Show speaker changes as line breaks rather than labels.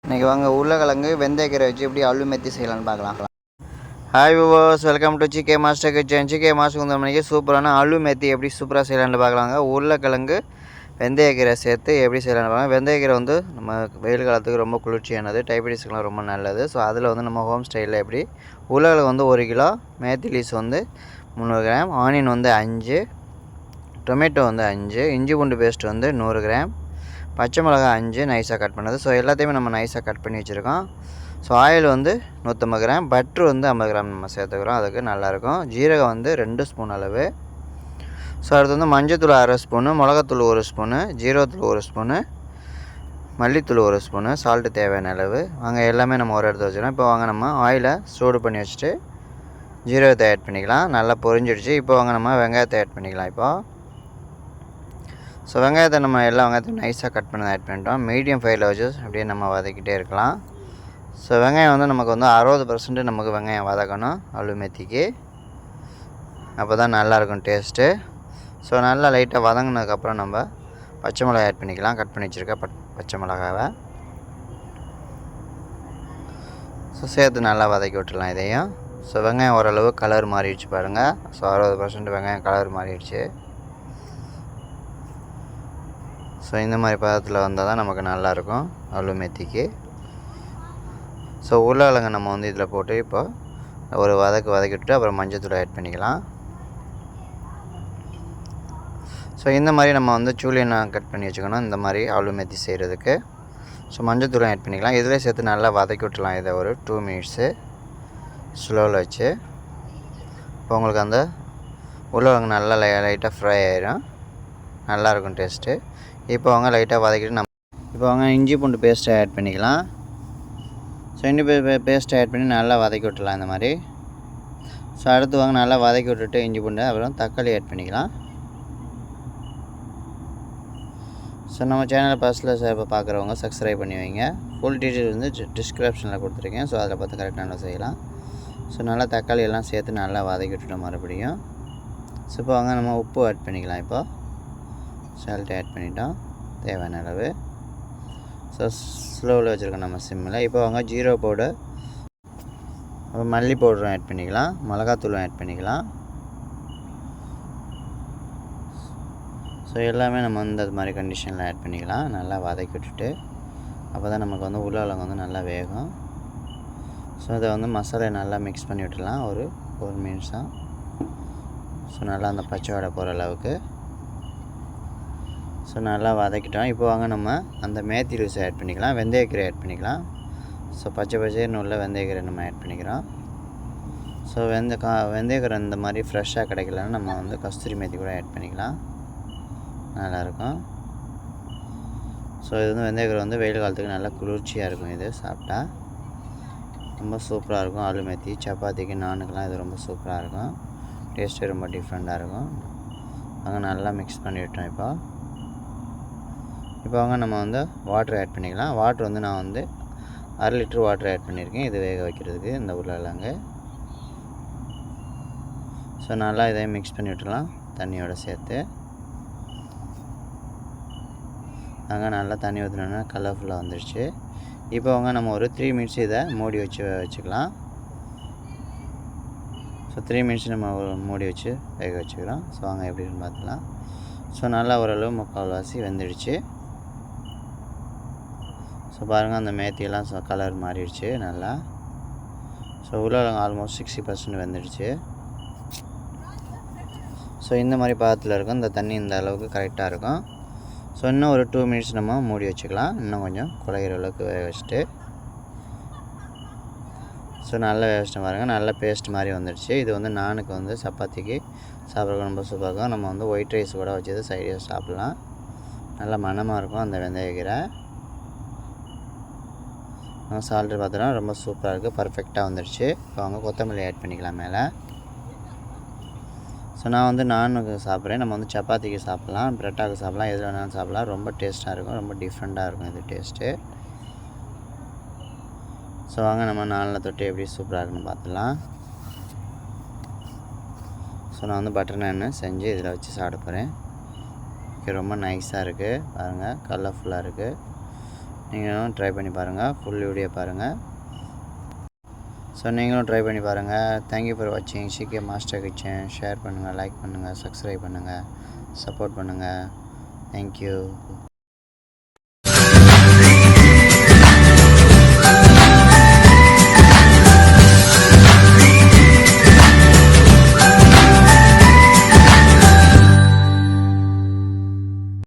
இன்றைக்கி வாங்க உருளைக்கிழங்கு வெந்தயக்கீரை வச்சு எப்படி அள்ளு மெத்தி செய்யலான்னு பார்க்கலாம். Hi viewers, welcome to GK master kitchen. GK master இந்த மணிக்கு சூப்பரான அள்ளு மெத்தி எப்படி சூப்பராக செய்யலான்னு பார்க்கலாங்க. உருளைக்கிழங்கு வெந்தயக்கீரை சேர்த்து எப்படி செய்யலான்னு பார்க்கலாம். வெந்தயக்கீரை வந்து நம்ம வெயில் காலத்துக்கு ரொம்ப குளிர்ச்சியானது, டைபெட்டிஸ்க்குலாம் ரொம்ப நல்லது. ஸோ அதில் வந்து நம்ம ஹோம் ஸ்டைலில் எப்படி உருளைக்கிழங்கு வந்து 1 கிலோ, மேத்தி லீஸ் வந்து 300 கிராம், ஆனியன் வந்து 5, டொமேட்டோ வந்து 5, இஞ்சி பூண்டு பேஸ்ட் வந்து 100 கிராம், பச்சை மிளகா 5 நைஸாக கட் பண்ணது. ஸோ எல்லாத்தையுமே நம்ம நைஸாக கட் பண்ணி வச்சுருக்கோம். ஸோ ஆயில் வந்து 150 கிராம், பட்ரு வந்து 50 கிராம் நம்ம சேர்த்துக்கிறோம், அதுக்கு நல்லாயிருக்கும். ஜீரகம் வந்து 2 ஸ்பூன் அளவு. ஸோ அடுத்து வந்து மஞ்சத்தூள் 1/2 ஸ்பூனு, மிளகாத்தூள் 1 ஸ்பூனு, ஜீரகத்தூள் 1 ஸ்பூனு, மல்லித்தூள் 1 ஸ்பூனு, சால்ட்டு தேவையான அளவு. வாங்க எல்லாமே நம்ம ஒரு இடத்துல வச்சுக்கலாம். இப்போ வாங்க நம்ம ஆயிலை சூடு பண்ணி வச்சுட்டு ஜீரகத்தை ஆட் பண்ணிக்கலாம். நல்லா பொரிஞ்சிடுச்சு. இப்போ வாங்க நம்ம வெங்காயத்தை ஆட் பண்ணிக்கலாம். ஸோ வெங்காயத்தை நம்ம எல்லா வெங்காயத்தையும் நைஸாக கட் பண்ணி ஆட் பண்ணிட்டோம். மீடியம் ஃபயரில் வச்சு அப்படியே நம்ம வதக்கிட்டே இருக்கலாம். ஸோ வெங்காயம் வந்து நமக்கு வந்து 60% நமக்கு வெங்காயம் வதக்கணும் அள்ளு மெத்திக்கு, அப்போ தான் நல்லாயிருக்கும் டேஸ்ட்டு. ஸோ நல்லா லைட்டாக வதங்கினதுக்கப்புறம் நம்ம பச்சை மிளகாய் ஆட் பண்ணிக்கலாம். கட் பண்ணி வச்சுருக்க பச்சை மிளகாவை ஸோ சேர்த்து நல்லா வதக்கி விட்டுடலாம் இதையும். ஸோ வெங்காயம் ஓரளவு கலர் மாறிடுச்சு பாருங்கள். ஸோ 60% வெங்காயம் கலர் மாறிடுச்சு. ஸோ இந்த மாதிரி பதத்தில் வந்தால் தான் நமக்கு நல்லாயிருக்கும் அள்ளு மெத்திக்கு. ஸோ உருளைக்கிழங்கு நம்ம வந்து இதில் போட்டு இப்போ ஒரு வதக்கிவிட்டு அப்புறம் மஞ்சத்தூள் ஆட் பண்ணிக்கலாம். ஸோ இந்த மாதிரி நம்ம வந்து சூலியனை கட் பண்ணி வச்சுக்கணும் இந்த மாதிரி அள்ளு மெத்தி செய்கிறதுக்கு. ஸோ மஞ்சத்தூளும் ஆட் பண்ணிக்கலாம். இதில் சேர்த்து நல்லா வதக்கி விட்டுலாம் இதை ஒரு 2 மினிட்ஸு ஸ்லோவில் வச்சு. இப்போ உங்களுக்கு அந்த உருளைக்கிழங்கு நல்லா லைட்டாக ஃப்ரை ஆயிடும், நல்லாயிருக்கும் டேஸ்ட்டு. இப்போ வாங்க லைட்டாக வதக்கிட்டு இப்போ வாங்க இஞ்சி பூண்டு பேஸ்ட்டை ஆட் பண்ணிக்கலாம். ஸோ இஞ்சி பேஸ்ட்டை ஆட் பண்ணி நல்லா வதக்கி விட்டுலாம் இந்த மாதிரி. ஸோ அடுத்து வாங்க நல்லா வதக்கி விட்டுட்டு இஞ்சி பூண்டு அப்புறம் தக்காளி ஆட் பண்ணிக்கலாம். ஸோ நம்ம சேனலை ஃபஸ்ட்டில் இப்போ பார்க்குறவங்க சப்ஸ்கிரைப் பண்ணி வைங்க. ஃபுல் டீட்டெயில் வந்து டிஸ்கிரிப்ஷனில் கொடுத்துருக்கேன். ஸோ அதில் பார்த்து கரெக்டாக நல்லா செய்யலாம். ஸோ நல்லா தக்காளி எல்லாம் சேர்த்து நல்லா வதக்கி விட்டுட்டோம் மறுபடியும். ஸோ இப்போ வாங்க நம்ம உப்பு ஆட் பண்ணிக்கலாம். இப்போ சால்ட் ஆட் பண்ணிட்டோம் தேவையான அளவு. ஸோ ஸ்லோவில் வச்சுருக்கோம் நம்ம சிம்மில். இப்போ வாங்க ஜீரோ பவுடர், அப்புறம் மல்லி பவுடரும் ஆட் பண்ணிக்கலாம், மிளகாத்தூளும் ஆட் பண்ணிக்கலாம். ஸோ எல்லாமே நம்ம வந்து அது மாதிரி கண்டிஷனில் ஆட் பண்ணிக்கலாம். நல்லா வதக்கி விட்டுட்டு அப்போ தான் நமக்கு வந்து உருளைக்கிழங்கு வந்து நல்லா வேகும். ஸோ இதை வந்து மசாலா நல்லா மிக்ஸ் பண்ணி விட்டுலாம் ஒரு 1 மினிட்ஸாக. ஸோ நல்லா அந்த பச்சை வடை போகிற அளவுக்கு ஸோ நல்லா வதக்கிட்டோம். இப்போ வாங்க நம்ம அந்த மேத்தி லூஸை ஆட் பண்ணிக்கலாம், வெந்தயக்கீரை ஆட் பண்ணிக்கலாம். ஸோ பச்சைன்னு உள்ள வெந்தயக்கீரை நம்ம ஆட் பண்ணிக்கிறோம். ஸோ வெந்தயக்கீரை இந்த மாதிரி ஃப்ரெஷ்ஷாக கிடைக்கலன்னா நம்ம வந்து கஸ்தூரி மேத்தி கூட ஆட் பண்ணிக்கலாம், நல்லாயிருக்கும். ஸோ இது வந்து வெந்தயக்கீரை வந்து வெயில் காலத்துக்கு நல்லா குளிர்ச்சியாக இருக்கும். இது சாப்பிட்டா ரொம்ப சூப்பராக இருக்கும். ஆலு மேத்தி சப்பாத்திக்கு நானுக்கெலாம் இது ரொம்ப சூப்பராக இருக்கும். டேஸ்ட்டு ரொம்ப டிஃப்ரெண்ட்டாக இருக்கும். அங்கே நல்லா மிக்ஸ் பண்ணி விட்டோம். இப்போ வாங்க நம்ம வந்து வாட்டர் ஆட் பண்ணிக்கலாம். வாட்ரு வந்து நான் வந்து 1/2 லிட்டர் வாட்டர் ஆட் பண்ணியிருக்கேன் இது வேக வைக்கிறதுக்கு இந்த உருளைக்கிழங்கு. ஸோ நல்லா இதையும் மிக்ஸ் பண்ணி விட்டுலாம் தண்ணியோடு சேர்த்து. அங்கே நல்லா தண்ணி ஊற்றினோன்னா கலர்ஃபுல்லாக வந்துடுச்சு. இப்போ வாங்க நம்ம ஒரு 3 மினிட்ஸ் இதை மூடி வச்சுக்கலாம். ஸோ 3 மினிட்ஸ் நம்ம மூடி வச்சு வேக வச்சுக்கிறோம். ஸோ வாங்க எப்படின்னு பார்த்துக்கலாம். ஸோ நல்லா ஓரளவு 3/4 வெந்துடுச்சு. ஸோ பாருங்கள் அந்த மேத்தியெல்லாம் கலர் மாறிடுச்சு நல்லா. ஸோ உருளைக்கிழங்கு ஆல்மோஸ்ட் 60% வெந்துடுச்சு. ஸோ இந்த மாதிரி பாதத்தில் இருக்கும். இந்த தண்ணி இந்த அளவுக்கு கரெக்டாக இருக்கும். ஸோ இன்னும் ஒரு 2 மினிட்ஸ் நம்ம மூடி வச்சுக்கலாம். இன்னும் கொஞ்சம் குழையிற அளவுக்கு வேக வச்சுட்டு. ஸோ நல்லா வேக வச்சுட்டு பாருங்கள் நல்லா பேஸ்ட் மாதிரி வந்துடுச்சு. இது வந்து நானுக்கு வந்து சப்பாத்திக்கு சாப்பிட்றதுக்கு ரொம்ப சூப்பராக இருக்கும். நம்ம வந்து ஒயிட் ரைஸ் கூட வச்சு சைடில் சாப்பிட்லாம், நல்லா மணமாக இருக்கும் அந்த வெந்தயக்கீரை. சால்ட்டு பார்த்தோன்னா ரொம்ப சூப்பராக இருக்குது, பர்ஃபெக்டாக வந்துடுச்சு. இப்போ அவங்க கொத்தமல்லி ஆட் பண்ணிக்கலாம் மேலே. ஸோ நான் வந்து நானுக்கு சாப்பிட்றேன். நம்ம வந்து சப்பாத்திக்கு சாப்பிட்லாம், பிரெட்டாவுக்கு சாப்பிட்லாம், எதில் வேணாலும் சாப்பிட்லாம். ரொம்ப டேஸ்ட்டாக இருக்கும், ரொம்ப டிஃப்ரெண்ட்டாக இருக்கும் இது டேஸ்ட்டு. ஸோ வாங்க நம்ம நானில் தொட்டு எப்படி சூப்பராக இருக்குன்னு பார்த்துலாம். ஸோ நான் வந்து பட்டர் நான் செஞ்சு இதில் வச்சு சாப்பிட போகிறேன். ரொம்ப நைஸாக இருக்குது பாருங்கள், கலர்ஃபுல்லாக இருக்குது. நீங்களும் ட்ரை பண்ணி பாருங்கள், ஃபுல் வீடியோ பாருங்கள். ஸோ நீங்களும் ட்ரை பண்ணி பாருங்கள். தேங்க்யூ ஃபார் வாட்சிங் சிகே மாஸ்டர் கிச்சன். ஷேர் பண்ணுங்கள், லைக் பண்ணுங்கள், சப்ஸ்கிரைப் பண்ணுங்கள், சப்போர்ட் பண்ணுங்கள். தேங்க்யூ.